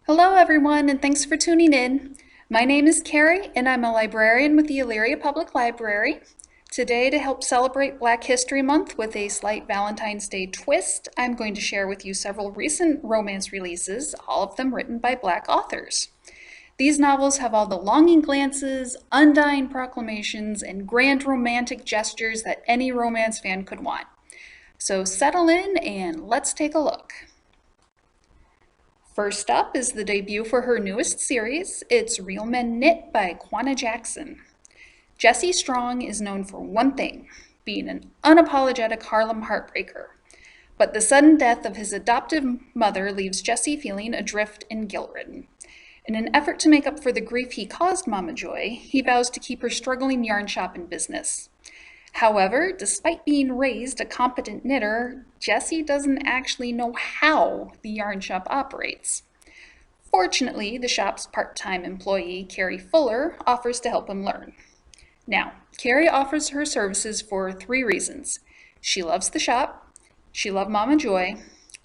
Hello everyone, and thanks for tuning in. My name is Carrie, and I'm a librarian with the Elyria Public Library. Today, to help celebrate Black History Month with a slight Valentine's Day twist, I'm going to share with you several recent romance releases, all of them written by Black authors. These novels have all the longing glances, undying proclamations, and grand romantic gestures that any romance fan could want. So settle in and let's take a look. First up is the debut for her newest series. It's Real Men Knit by Kwana Jackson. Jesse Strong is known for one thing, being an unapologetic Harlem heartbreaker. But the sudden death of his adoptive mother leaves Jesse feeling adrift and guilt-ridden. In an effort to make up for the grief he caused Mama Joy, he vows to keep her struggling yarn shop in business. However, despite being raised a competent knitter, Jesse doesn't actually know how the yarn shop operates. Fortunately, the shop's part-time employee, Carrie Fuller, offers to help him learn. Now, Carrie offers her services for 3 reasons. She loves the shop, she loved Mama Joy,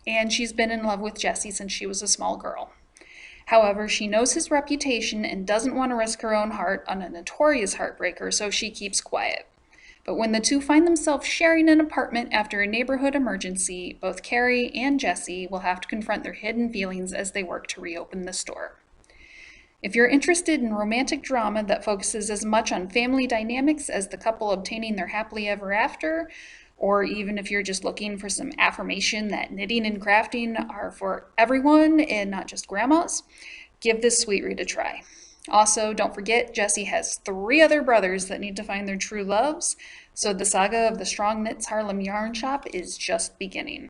and she's been in love with Jesse since she was a small girl. However, she knows his reputation and doesn't want to risk her own heart on a notorious heartbreaker, so she keeps quiet. But when the two find themselves sharing an apartment after a neighborhood emergency, both Carrie and Jesse will have to confront their hidden feelings as they work to reopen the store. If you're interested in romantic drama that focuses as much on family dynamics as the couple obtaining their happily ever after, or even if you're just looking for some affirmation that knitting and crafting are for everyone and not just grandmas, give this sweet read a try. Also, don't forget, Jesse has 3 other brothers that need to find their true loves, so the saga of the Strong Knits Harlem Yarn Shop is just beginning.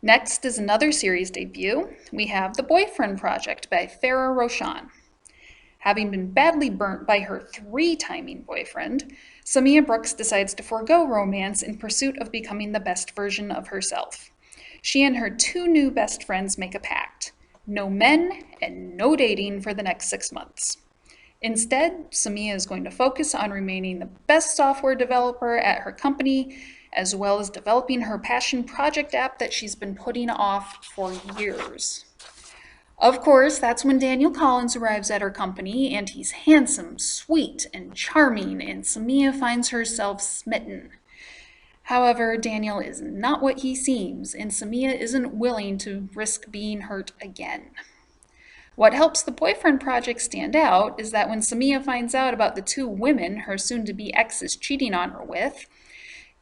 Next is another series debut. We have The Boyfriend Project by Farrah Rochon. Having been badly burnt by her 3-timing boyfriend, Samia Brooks decides to forego romance in pursuit of becoming the best version of herself. She and her 2 new best friends make a pact. No men and no dating for the next 6 months. Instead, Samia is going to focus on remaining the best software developer at her company, as well as developing her passion project app that she's been putting off for years. Of course, that's when Daniel Collins arrives at her company, and he's handsome, sweet, and charming, and Samia finds herself smitten. However, Daniel is not what he seems, and Samia isn't willing to risk being hurt again. What helps the Boyfriend Project stand out is that when Samia finds out about the 2 women her soon-to-be ex is cheating on her with,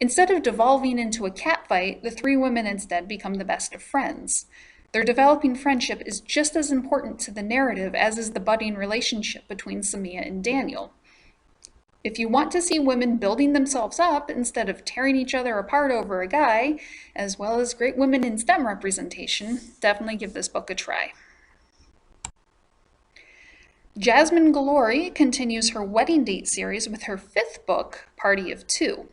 instead of devolving into a catfight, the 3 women instead become the best of friends. Their developing friendship is just as important to the narrative as is the budding relationship between Samia and Daniel. If you want to see women building themselves up instead of tearing each other apart over a guy, as well as great women in STEM representation, definitely give this book a try. Jasmine Guillory continues her wedding date series with her 5th book, Party of 2.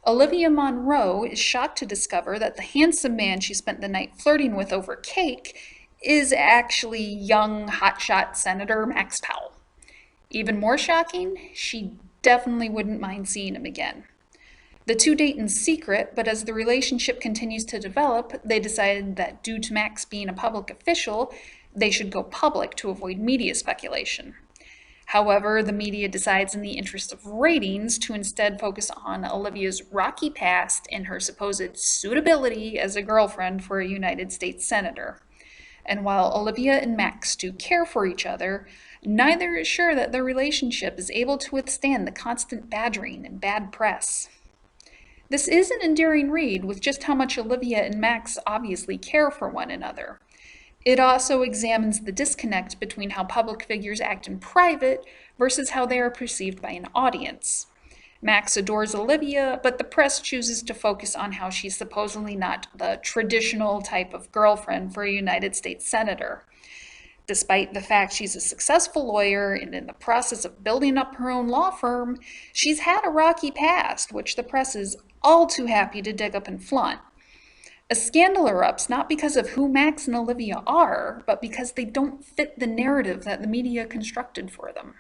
Olivia Monroe is shocked to discover that the handsome man she spent the night flirting with over cake is actually young hotshot Senator Max Powell. Even more shocking, she definitely wouldn't mind seeing him again. The 2 date in secret, but as the relationship continues to develop, they decided that due to Max being a public official, they should go public to avoid media speculation. However, the media decides in the interest of ratings to instead focus on Olivia's rocky past and her supposed suitability as a girlfriend for a United States senator. And while Olivia and Max do care for each other, neither is sure that their relationship is able to withstand the constant badgering and bad press. This is an endearing read with just how much Olivia and Max obviously care for one another. It also examines the disconnect between how public figures act in private versus how they are perceived by an audience. Max adores Olivia, but the press chooses to focus on how she's supposedly not the traditional type of girlfriend for a United States senator. Despite the fact she's a successful lawyer and in the process of building up her own law firm, she's had a rocky past, which the press is all too happy to dig up and flaunt. A scandal erupts not because of who Max and Olivia are, but because they don't fit the narrative that the media constructed for them.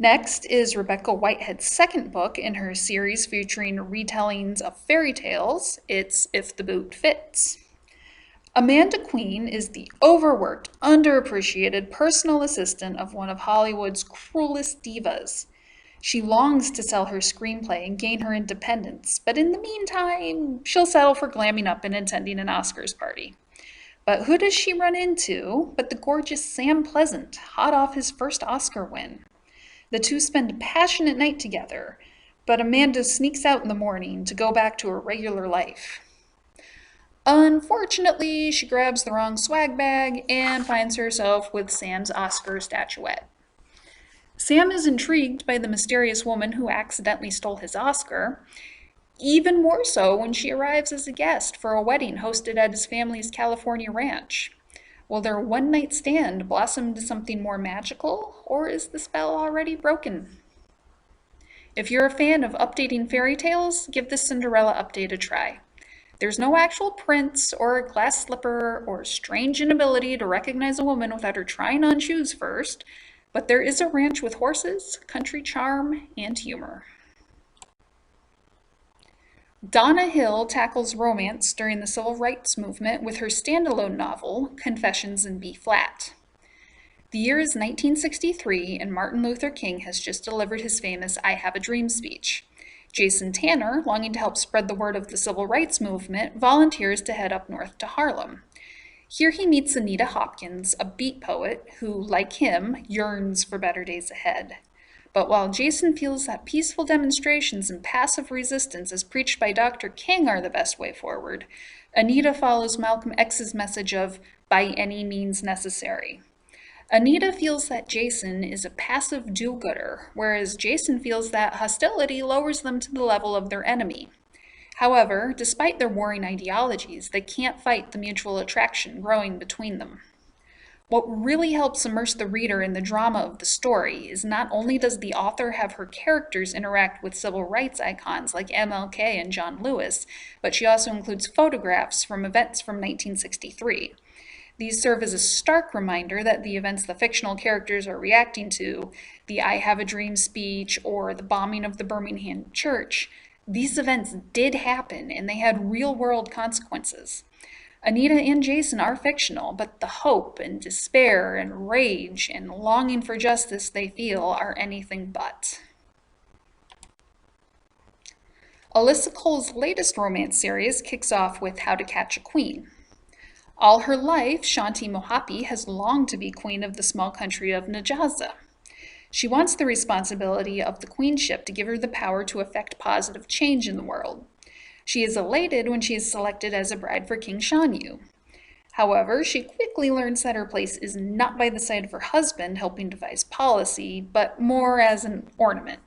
Next is Rebekah Whitehead's second book in her series featuring retellings of fairy tales. It's If the Boot Fits. Amanda Queen is the overworked, underappreciated personal assistant of one of Hollywood's cruelest divas. She longs to sell her screenplay and gain her independence, but in the meantime, she'll settle for glamming up and attending an Oscars party. But who does she run into but the gorgeous Sam Pleasant, hot off his first Oscar win? The two spend a passionate night together, but Amanda sneaks out in the morning to go back to her regular life. Unfortunately, she grabs the wrong swag bag and finds herself with Sam's Oscar statuette. Sam is intrigued by the mysterious woman who accidentally stole his Oscar, even more so when she arrives as a guest for a wedding hosted at his family's California ranch. Will their one-night stand blossom into something more magical, or is the spell already broken? If you're a fan of updating fairy tales, give the Cinderella update a try. There's no actual prince or a glass slipper or strange inability to recognize a woman without her trying on shoes first, but there is a ranch with horses, country charm, and humor. Donna Hill tackles romance during the civil rights movement with her standalone novel, Confessions in B-Flat. The year is 1963, and Martin Luther King has just delivered his famous I Have a Dream speech. Jason Tanner, longing to help spread the word of the civil rights movement, volunteers to head up north to Harlem. Here he meets Anita Hopkins, a beat poet who, like him, yearns for better days ahead. But while Jason feels that peaceful demonstrations and passive resistance as preached by Dr. King are the best way forward, Anita follows Malcolm X's message of by any means necessary. Anita feels that Jason is a passive do-gooder, whereas Jason feels that hostility lowers them to the level of their enemy. However, despite their warring ideologies, they can't fight the mutual attraction growing between them. What really helps immerse the reader in the drama of the story is not only does the author have her characters interact with civil rights icons like MLK and John Lewis, but she also includes photographs from events from 1963. These serve as a stark reminder that the events the fictional characters are reacting to, the I Have a Dream speech or the bombing of the Birmingham church, these events did happen and they had real-world consequences. Anita and Jason are fictional, but the hope and despair and rage and longing for justice they feel are anything but. Alyssa Cole's latest romance series kicks off with How to Catch a Queen. All her life, Shanti Mohapi has longed to be queen of the small country of Najaza. She wants the responsibility of the queenship to give her the power to effect positive change in the world. She is elated when she is selected as a bride for King Shanyu. However, she quickly learns that her place is not by the side of her husband helping devise policy, but more as an ornament.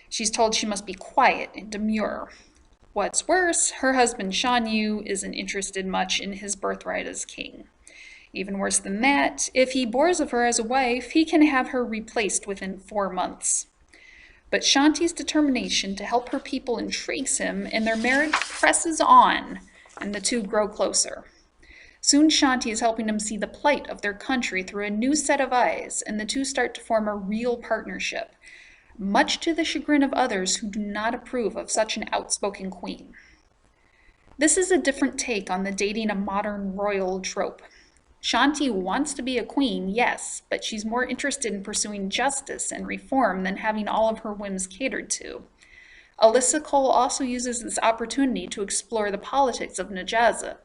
She's told she must be quiet and demure. What's worse, her husband Shanyu isn't interested much in his birthright as king. Even worse than that, if he bores of her as a wife, he can have her replaced within 4 months. But Shanti's determination to help her people intrigues him, and their marriage presses on, and the two grow closer. Soon Shanti is helping him see the plight of their country through a new set of eyes, and the two start to form a real partnership, much to the chagrin of others who do not approve of such an outspoken queen. This is a different take on the dating a modern royal trope. Shanti wants to be a queen, yes, but she's more interested in pursuing justice and reform than having all of her whims catered to. Alyssa Cole also uses this opportunity to explore the politics of Najaza.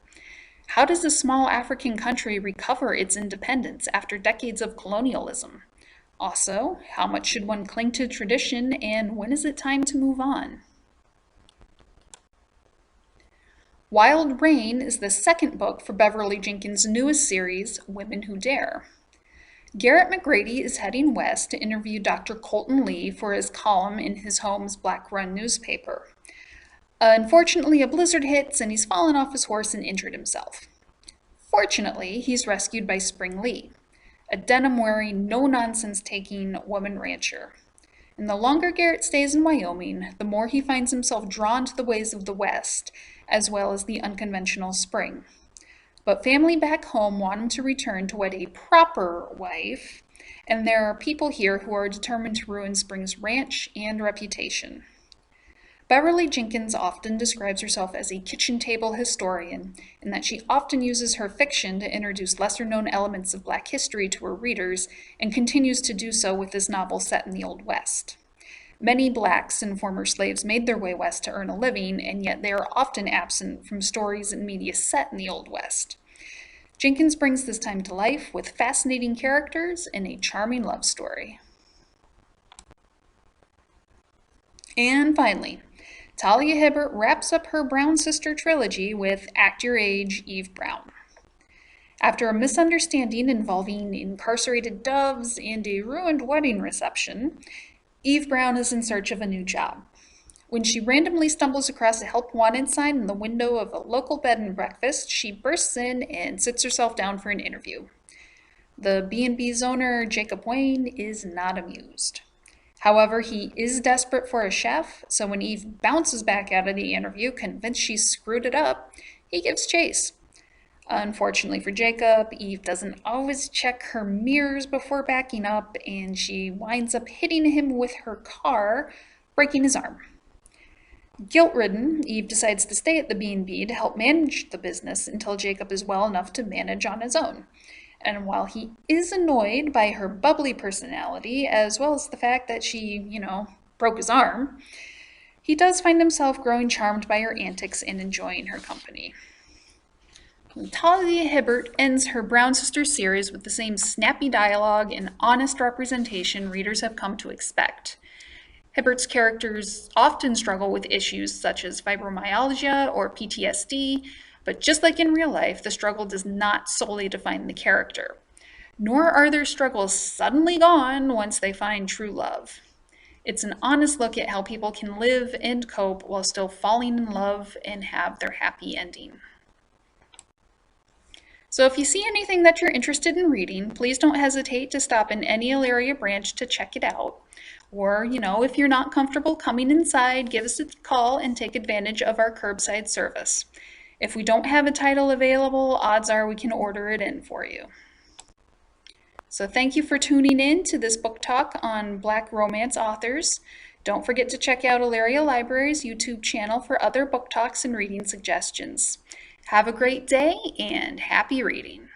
How does a small African country recover its independence after decades of colonialism? Also, how much should one cling to tradition, and when is it time to move on? Wild Rain is the second book for Beverly Jenkins' newest series, Women Who Dare. Garrett McGrady is heading west to interview Dr. Colton Lee for his column in his home's Black Run newspaper. Unfortunately, a blizzard hits and he's fallen off his horse and injured himself. Fortunately, he's rescued by Spring Lee, a denim-wearing, no-nonsense-taking woman rancher. And the longer Garrett stays in Wyoming, the more he finds himself drawn to the ways of the West, as well as the unconventional Spring. But family back home want him to return to wed a proper wife, and there are people here who are determined to ruin Spring's ranch and reputation. Beverly Jenkins often describes herself as a kitchen table historian, and that she often uses her fiction to introduce lesser-known elements of Black history to her readers, and continues to do so with this novel set in the Old West. Many Blacks and former slaves made their way west to earn a living, and yet they are often absent from stories and media set in the Old West. Jenkins brings this time to life with fascinating characters and a charming love story. And finally, Talia Hibbert wraps up her Brown Sister trilogy with Act Your Age, Eve Brown. After a misunderstanding involving incarcerated doves and a ruined wedding reception, Eve Brown is in search of a new job. When she randomly stumbles across a help wanted sign in the window of a local bed and breakfast, she bursts in and sits herself down for an interview. The B&B's owner, Jacob Wayne, is not amused. However, he is desperate for a chef, so when Eve bounces back out of the interview, convinced she's screwed it up, he gives chase. Unfortunately for Jacob, Eve doesn't always check her mirrors before backing up, and she winds up hitting him with her car, breaking his arm. Guilt-ridden, Eve decides to stay at the B&B to help manage the business until Jacob is well enough to manage on his own. And while he is annoyed by her bubbly personality, as well as the fact that she, broke his arm, he does find himself growing charmed by her antics and enjoying her company. Talia Hibbert ends her Brown Sisters series with the same snappy dialogue and honest representation readers have come to expect. Hibbert's characters often struggle with issues such as fibromyalgia or PTSD, but just like in real life, the struggle does not solely define the character. Nor are their struggles suddenly gone once they find true love. It's an honest look at how people can live and cope while still falling in love and have their happy ending. So if you see anything that you're interested in reading, please don't hesitate to stop in any Elyria branch to check it out. Or, if you're not comfortable coming inside, give us a call and take advantage of our curbside service. If we don't have a title available, odds are we can order it in for you. So thank you for tuning in to this book talk on Black romance authors. Don't forget to check out Elyria Library's YouTube channel for other book talks and reading suggestions. Have a great day and happy reading.